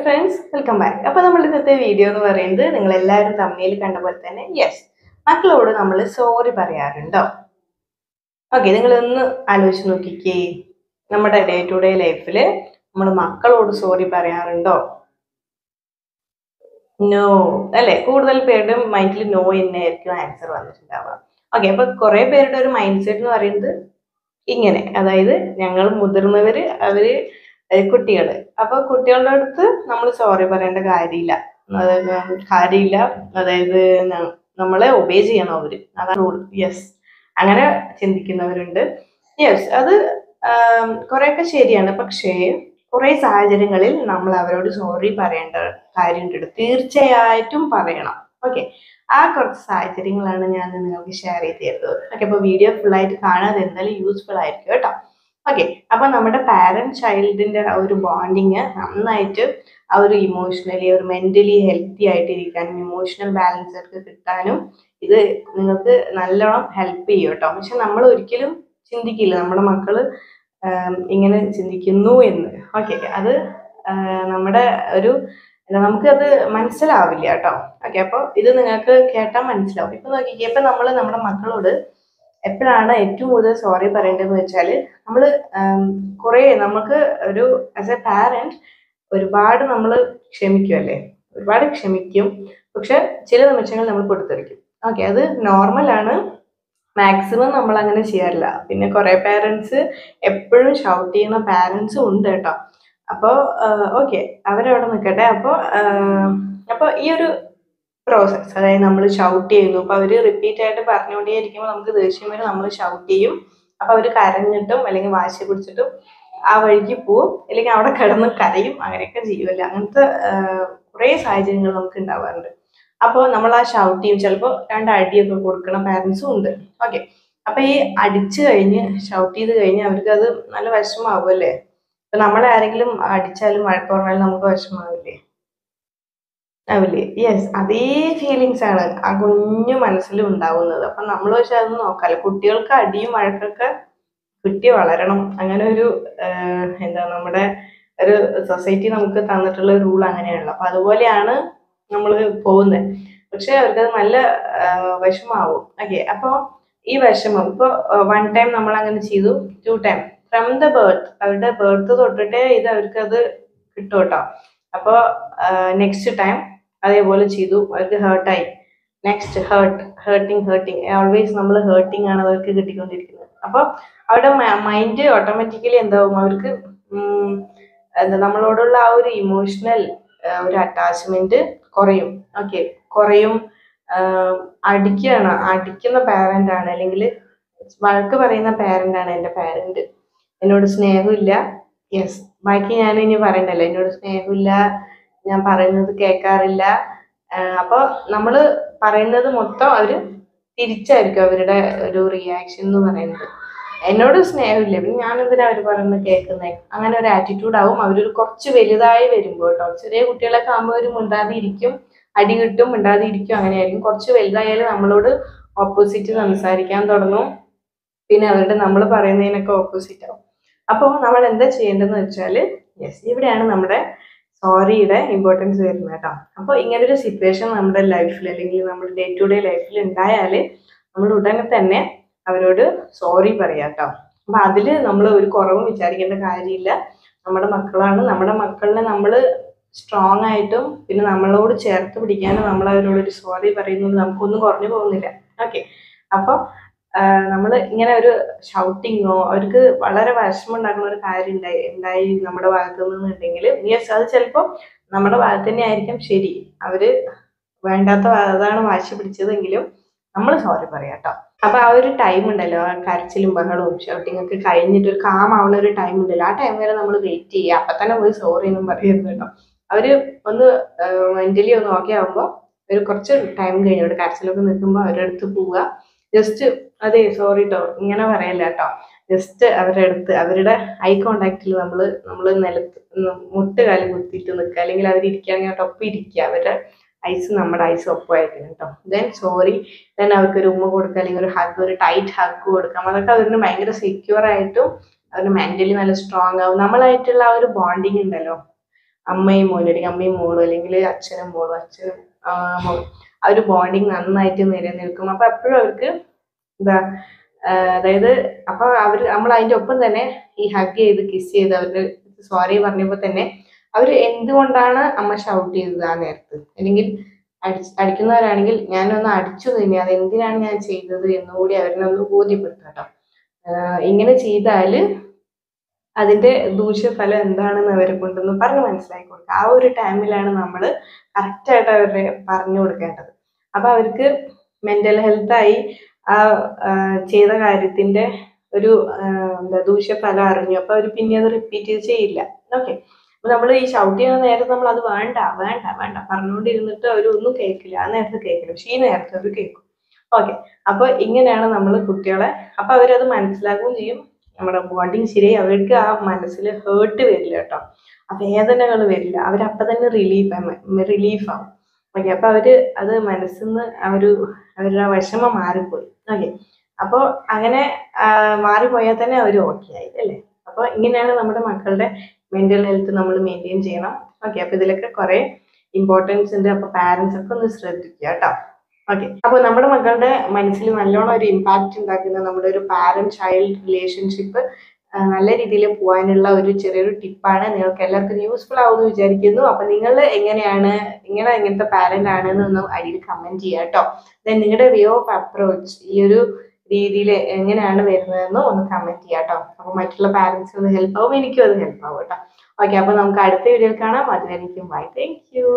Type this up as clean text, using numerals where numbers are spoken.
friends, welcome back. അപ്പോൾ നമ്മൾ ഇന്നത്തെ വീഡിയോ എന്ന് പറയുന്നത് നിങ്ങൾ എല്ലാവരും തമ്മിൽ കണ്ട പോലെ തന്നെ യെസ് മക്കളോട് നമ്മൾ സോറി പറയാറുണ്ടോ? ഓക്കെ, നിങ്ങൾ ഒന്ന് ആലോചിച്ച് നോക്കിക്കേ. നമ്മുടെ ഡേ ടു ഡേ ലൈഫിൽ നമ്മൾ മക്കളോട് സോറി പറയാറുണ്ടോ? നോ അല്ലേ? കൂടുതൽ പേരുടെ മൈൻഡിൽ നോ എന്നായിരിക്കും ആൻസർ വന്നിട്ടുണ്ടാവുക. ഓക്കെ, അപ്പോൾ കുറേ പേരുടെ ഒരു മൈൻഡ് സെറ്റ് എന്ന് പറയുന്നത് ഇങ്ങനെ, അതായത് ഞങ്ങൾ മുതിർന്നവർ അവർ കുട്ടികൾ, അപ്പോൾ കുട്ടികളുടെ അടുത്ത് നമ്മൾ സോറി പറയേണ്ട കാര്യമില്ല, അതായത് നമ്മളെ ഒബേ ചെയ്യണം അവർ, അതാണ് റൂൾ. യെസ്, അങ്ങനെ ചിന്തിക്കുന്നവരുണ്ട്. യെസ്, അത് കുറേയൊക്കെ ശരിയാണ്. പക്ഷേ കുറേ സാഹചര്യങ്ങളിൽ നമ്മൾ അവരോട് സോറി പറയേണ്ട കാര്യമുണ്ട്, തീർച്ചയായിട്ടും പറയണം. ഓക്കെ, ആ കുറച്ച് സാഹചര്യങ്ങളാണ് ഞാൻ നിങ്ങൾക്ക് ഷെയർ ചെയ്ത് തരുന്നത്. ഓക്കെ, അപ്പോൾ വീഡിയോ ഫുള്ളായിട്ട് കാണാതെ എന്തായാലും യൂസ്ഫുൾ ആയിരിക്കും കേട്ടോ. ഓക്കെ, അപ്പോൾ നമ്മുടെ പാരന്റ് ചൈൽഡിന്റെ ആ ഒരു ബോണ്ടിങ് നന്നായിട്ട് ആ ഒരു ഇമോഷണലി ഒരു മെന്റലി ഹെൽത്തി ആയിട്ടിരിക്കാനും ഇമോഷണൽ ബാലൻസ് ഒക്കെ കിട്ടാനും ഇത് നിങ്ങൾക്ക് നല്ലോണം ഹെൽപ്പ് ചെയ്യും കേട്ടോ. പക്ഷെ നമ്മൾ ഒരിക്കലും ചിന്തിക്കില്ല നമ്മുടെ മക്കള് ഇങ്ങനെ ചിന്തിക്കുന്നു എന്ന്. ഓക്കെ, അത് നമ്മുടെ ഒരു നമുക്കത് മനസ്സിലാവില്ല കേട്ടോ. ഓക്കെ, അപ്പോൾ ഇത് നിങ്ങൾക്ക് കേട്ടാൽ മനസ്സിലാവും. ഇപ്പൊ നോക്കിക്കേ, ഇപ്പൊ നമ്മൾ നമ്മുടെ മക്കളോട് എപ്പോഴാണ് ഏറ്റവും കൂടുതൽ സോറി പറയേണ്ടതെന്ന് വെച്ചാൽ നമ്മൾ നമുക്ക് ഒരു ആസ് എ പാരന്റ് ഒരുപാട് നമ്മൾ ക്ഷമിക്കും, ഒരുപാട് ക്ഷമിക്കും. പക്ഷെ ചില നിമിഷങ്ങൾ നമ്മൾ പൊട്ടിത്തെറിക്കും. ഓക്കെ, അത് നോർമലാണ്, മാക്സിമം നമ്മൾ അങ്ങനെ ചെയ്യാറില്ല. പിന്നെ കുറെ പാരന്റ്സ് എപ്പോഴും ഷൗട്ട് ചെയ്യുന്ന പാരന്റ്സും ഉണ്ട് കേട്ടോ. അപ്പോൾ ഓക്കെ, അവരവിടെ നിൽക്കട്ടെ. അപ്പോൾ ഈ ഒരു പ്രോസസ്സ്, അതായത് നമ്മൾ ഷൗട്ട് ചെയ്യുന്നു, അപ്പോൾ അവർ റിപ്പീറ്റ് ആയിട്ട് പറഞ്ഞുകൊണ്ടേ ഇരിക്കുമ്പോൾ നമുക്ക് ദേഷ്യം വരെ നമ്മൾ ഷൗട്ട് ചെയ്യും. അപ്പോൾ അവർ കരഞ്ഞിട്ടും അല്ലെങ്കിൽ വാശി പിടിച്ചിട്ടും ആ വഴിക്ക് പോവും, അല്ലെങ്കിൽ അവിടെ കിടന്ന് കരയും, അങ്ങനെയൊക്കെ ചെയ്യുമല്ലോ. അങ്ങനത്തെ കുറേ സാഹചര്യങ്ങൾ നമുക്ക് ഉണ്ടാവാറുണ്ട്. അപ്പോൾ നമ്മൾ ആ ഷൗട്ട് ചെയ്യും, ചിലപ്പോൾ 2 അടിയൊക്കെ കൊടുക്കുന്ന പാരൻസും ഉണ്ട്. ഓക്കെ, അപ്പോൾ ഈ അടിച്ചു കഴിഞ്ഞ് ഷൗട്ട് ചെയ്ത് കഴിഞ്ഞ് അവർക്ക് അത് നല്ല വിഷമാവും അല്ലേ? ഇപ്പം നമ്മളെ ആരെങ്കിലും അടിച്ചാലും വഴക്ക് പറഞ്ഞാലും നമുക്ക് വിഷമാവില്ലേ? ആവില്ലേ? യെസ്, അതേ ഫീലിങ്സ് ആണ് ആ കുഞ്ഞു മനസ്സിലും ഉണ്ടാവുന്നത്. അപ്പം നമ്മൾ പക്ഷെ അത് നോക്കാമല്ലോ. കുട്ടികൾക്ക് അടിയും വഴക്കൊക്കെ കിട്ടി വളരണം, അങ്ങനെ ഒരു നമ്മുടെ ഒരു സൊസൈറ്റി നമുക്ക് തന്നിട്ടുള്ള റൂൾ അങ്ങനെയാണല്ലോ. അപ്പം അതുപോലെയാണ് നമ്മൾ പോകുന്നത്. പക്ഷെ അവർക്കത് നല്ല വിഷമാവും. ഓക്കെ, അപ്പോൾ ഈ വിഷമം ഇപ്പോൾ 1 ടൈം നമ്മൾ അങ്ങനെ ചെയ്തു, 2 ടൈം ഫ്രം ദ ബർത്ത്, അവരുടെ ബർത്ത് തൊട്ടിട്ടേ ഇത് അവർക്കത് കിട്ടും കേട്ടോ. അപ്പോൾ നെക്സ്റ്റ് ടൈം അതേപോലെ ചെയ്തു, അവർക്ക് ഹേർട്ടായി, നെക്സ്റ്റ് ഹേർട്ടിങ് ഓൾവേസ് നമ്മൾ ഹേർട്ടിങ് ആണ് അവർക്ക് കിട്ടിക്കൊണ്ടിരിക്കുന്നത്. അപ്പോൾ അവരുടെ മൈൻഡ് ഓട്ടോമാറ്റിക്കലി എന്താവും, അവർക്ക് നമ്മളോടുള്ള ആ ഒരു ഇമോഷണൽ ഒരു അറ്റാച്ച്മെന്റ് കുറയും. ഓക്കെ, കുറയും. അടിക്കുന്ന പാരന്റ് ആണ്, അല്ലെങ്കിൽ വഴക്ക് പറയുന്ന പാരന്റ് ആണ് എൻ്റെ പാരന്റ്. എന്നോട് സ്നേഹമില്ല. യെസ്, ബാക്കി ഞാൻ ഇനി പറയണ്ടല്ലോ, എന്നോട് സ്നേഹമില്ല, ഞാൻ പറയുന്നത് കേൾക്കാറില്ല. അപ്പോൾ നമ്മൾ പറയുന്നത് മൊത്തം അവർ തിരിച്ചായിരിക്കും അവരുടെ ഒരു റിയാക്ഷൻ എന്ന് പറയുന്നത്. എന്നോട് സ്നേഹമില്ല, പിന്നെ ഞാനെന്തിനാ അവർ പറയുന്നത് കേൾക്കുന്നത്, അങ്ങനെ ഒരു ആറ്റിറ്റ്യൂഡ് ആവും. അവരൊരു കുറച്ച് വലുതായി വരുമ്പോൾ കേട്ടോ. ചെറിയ കുട്ടികളൊക്കെ ആകുമ്പോൾ അവർ മിണ്ടാതെ ഇരിക്കും, അടി കിട്ടും, മിണ്ടാതെ ഇരിക്കും, അങ്ങനെയായിരിക്കും. കുറച്ച് വലുതായാലും നമ്മളോട് ഓപ്പോസിറ്റ് സംസാരിക്കാൻ തുടങ്ങും, പിന്നെ അവരുടെ നമ്മൾ പറയുന്നതിനൊക്കെ ഓപ്പോസിറ്റ് ആവും. അപ്പോൾ നമ്മൾ എന്താ ചെയ്യേണ്ടതെന്ന് വെച്ചാൽ, യെസ്, ഇവിടെയാണ് നമ്മുടെ സോറിയുടെ ഇമ്പോർട്ടൻസ് വരുന്നത് കേട്ടോ. അപ്പോൾ ഇങ്ങനൊരു സിറ്റുവേഷൻ നമ്മുടെ ലൈഫിൽ അല്ലെങ്കിൽ നമ്മുടെ ഡേ ടു ഡേ ലൈഫിൽ ഉണ്ടായാൽ നമ്മൾ ഉടനെ തന്നെ അവരോട് സോറി പറയാം കേട്ടോ. അപ്പം അതിൽ നമ്മൾ ഒരു കുറവും വിചാരിക്കേണ്ട കാര്യമില്ല. നമ്മുടെ മക്കളാണ്, നമ്മുടെ മക്കളിനെ നമ്മൾ സ്ട്രോങ് ആയിട്ടും പിന്നെ നമ്മളോട് ചേർത്ത് പിടിക്കാനും നമ്മൾ അവരോടൊരു സോറി പറയുന്നത് നമുക്കൊന്നും കുറഞ്ഞു പോകുന്നില്ല. ഓക്കെ, അപ്പോൾ നമ്മൾ ഇങ്ങനെ ഒരു ഷൗട്ടിങ്ങോ അവർക്ക് വളരെ വിഷമം ഉണ്ടാക്കുന്ന ഒരു കാര്യം ഉണ്ടായി നമ്മുടെ ഭാഗത്തു നിന്നുണ്ടെങ്കിൽ, യെസ്, അത് ചിലപ്പോൾ നമ്മുടെ ഭാഗത്ത് തന്നെ ആയിരിക്കും ശരി, അവര് വേണ്ടാത്ത അതാണ് വാശി പിടിച്ചതെങ്കിലും നമ്മൾ സോറി പറയാം കേട്ടോ. അപ്പൊ ആ ഒരു ടൈം ഉണ്ടല്ലോ, കരച്ചിലും ബഹളവും ഷൗട്ടിങ് ഒക്കെ കഴിഞ്ഞിട്ട് ഒരു കാം ആവുന്ന ഒരു ടൈം ഉണ്ടല്ലോ, ആ ടൈം വരെ നമ്മൾ വെയിറ്റ് ചെയ്യുക. അപ്പൊ തന്നെ പോയി സോറി ഒന്നും പറയരുത് കേട്ടോ. അവര് ഒന്ന് മെന്റലി ഒന്ന് ഓക്കെ ആകുമ്പോൾ ഒരു കുറച്ച് ടൈം കഴിഞ്ഞിട്ട് കരച്ചിലൊക്കെ നിൽക്കുമ്പോൾ അവരുടെ അടുത്ത് പോവുക. ജസ്റ്റ് അതെ സോറി കേട്ടോ ഇങ്ങനെ പറയല്ല കേട്ടോ, ജസ്റ്റ് അവരുടെ അടുത്ത് അവരുടെ ഐ കോണ്ടാക്റ്റിൽ നമ്മൾ നിലത്ത് മുട്ടുകാലം കുത്തിയിട്ട് നിൽക്കുക, അല്ലെങ്കിൽ അവരിയ്ക്കുകയാണെങ്കിൽ ഒപ്പം ഇരിക്കുക, അവരുടെ ഐസ് നമ്മുടെ ഐസ് ഒപ്പമായിരിക്കണം കേട്ടോ. ദെൻ സോറി, ദെൻ അവർക്കൊരു ഉമ്മ കൊടുക്കുക, അല്ലെങ്കിൽ ഒരു ഹഗ്, ഒരു ടൈറ്റ് ഹഗ് കൊടുക്കാം. അതൊക്കെ അവരിന് ഭയങ്കര സെക്യൂർ ആയിട്ടും അവര് മെന്റലി നല്ല സ്ട്രോങ് ആവും. നമ്മളായിട്ടുള്ള ആ ഒരു ബോണ്ടിങ് ഉണ്ടല്ലോ, അമ്മയും മോനും അല്ലെങ്കിൽ അമ്മയും മോളും അല്ലെങ്കിൽ അച്ഛനും മോളും അച്ഛനും മോളും ആ ഒരു ബോണ്ടിങ് നന്നായിട്ട് നിലനിൽക്കും. അപ്പൊ എപ്പോഴും അവർക്ക് എന്താ അതായത് അപ്പൊ നമ്മൾ അതിന്റെ ഒപ്പം തന്നെ ഈ ഹഗ് ചെയ്ത് കിസ് ചെയ്ത് അവർക്ക് സോറി പറഞ്ഞപ്പോ തന്നെ അവർ എന്തുകൊണ്ടാണ് അമ്മ ഷൗട്ട് ചെയ്തത് ആ നേരത്ത്, അല്ലെങ്കിൽ അടിക്കുന്നവരാണെങ്കിൽ ഞാനൊന്ന് അടിച്ചു തന്നെ അത് എന്തിനാണ് ഞാൻ ചെയ്തത് എന്നുകൂടി അവരിനൊന്ന് ബോധ്യപ്പെടുത്തും കേട്ടോ. ഇങ്ങനെ ചെയ്താല് അതിന്റെ ദൂഷ്യഫലം എന്താണെന്ന് അവരെ കൊണ്ടൊന്ന് പറഞ്ഞ് മനസ്സിലാക്കി കൊടുക്കുക. ആ ഒരു ടൈമിലാണ് നമ്മൾ കറക്റ്റായിട്ട് അവരെ പറഞ്ഞു കൊടുക്കേണ്ടത്. അപ്പൊ അവർക്ക് മെന്റൽ ഹെൽത്തായി ആ ചെയ്ത കാര്യത്തിന്റെ ഒരു എന്താ ദൂഷ്യഫലം അറിഞ്ഞു. അപ്പൊ അവർ പിന്നെ അത് റിപ്പീറ്റ് ചെയ്യില്ല. ഓക്കെ. അപ്പൊ നമ്മൾ ഈ ഷൗട്ട് ചെയ്യുന്ന നേരത്തെ നമ്മൾ അത് വേണ്ട വേണ്ട വേണ്ട പറഞ്ഞുകൊണ്ടിരുന്നിട്ട് അവരൊന്നും കേൾക്കില്ല. ആ നേരത്തെ കേൾക്കില്ല, പക്ഷെ ഈ നേരത്തെ അവർ കേൾക്കും. ഓക്കെ. അപ്പൊ ഇങ്ങനെയാണ് നമ്മൾ കുട്ടികളെ, അപ്പൊ അവരത് മനസ്സിലാക്കുകയും ചെയ്യും. നമ്മുടെ ബോണ്ടിങ് ശരിയായി അവർക്ക് ആ മനസ്സിൽ ഹേർട്ട് വരില്ല കേട്ടോ, ആ വേദനകൾ വരില്ല. അവരപ്പൊ തന്നെ റിലീഫാവും. ഓക്കെ. അപ്പൊ അവര് അത് മനസ്സിൽ നിന്ന് അവരുടെ വിഷമം മാറിപ്പോയി. ഓക്കെ. അപ്പോൾ അങ്ങനെ മാറിപ്പോയാൽ തന്നെ അവർ ഓക്കെ ആയി അല്ലേ. അപ്പൊ ഇങ്ങനെയാണ് നമ്മുടെ മക്കളുടെ മെന്റൽ ഹെൽത്ത് നമ്മൾ മെയിൻറ്റെയിൻ ചെയ്യണം. ഓക്കെ. അപ്പൊ ഇതിലൊക്കെ കുറെ ഇമ്പോർട്ടൻസ് ഉണ്ട്. അപ്പൊ പാരന്റ്സ് ഒക്കെ ഒന്ന് ശ്രദ്ധിക്കുക കേട്ടോ. ഓക്കെ. അപ്പോൾ നമ്മുടെ മക്കളുടെ മനസ്സിൽ നല്ലോണം ഒരു ഇമ്പാക്റ്റ് ഉണ്ടാക്കുന്ന നമ്മുടെ ഒരു പാരന്റ് ചൈൽഡ് റിലേഷൻഷിപ്പ് നല്ല രീതിയിൽ പോകാനുള്ള ഒരു ചെറിയൊരു ടിപ്പാണ്. നിങ്ങൾക്ക് എല്ലാവർക്കും യൂസ്ഫുൾ ആവുമെന്ന് വിചാരിക്കുന്നു. അപ്പൊ നിങ്ങൾ എങ്ങനെയാണ്, നിങ്ങൾ എങ്ങനത്തെ പാരന്റ് ആണെന്ന് അടിയിൽ കമന്റ് ചെയ്യുക കേട്ടോ. ദെൻ നിങ്ങളുടെ വേ ഓഫ് അപ്രോച്ച് ഈ ഒരു രീതിയിൽ എങ്ങനെയാണ് വരുന്നതെന്ന് ഒന്ന് കമന്റ് ചെയ്യാം കേട്ടോ. അപ്പൊ മറ്റുള്ള പാരന്റ്സിന് ഒന്ന് ഹെൽപ്പ് ആവും, എനിക്കും അത് ഹെൽപ്പ് ആവും കേട്ടോ. ഓക്കെ. അപ്പൊ നമുക്ക് അടുത്ത വീഡിയോയിൽ കാണാം. അതുവരെയും ബൈ. Thank you.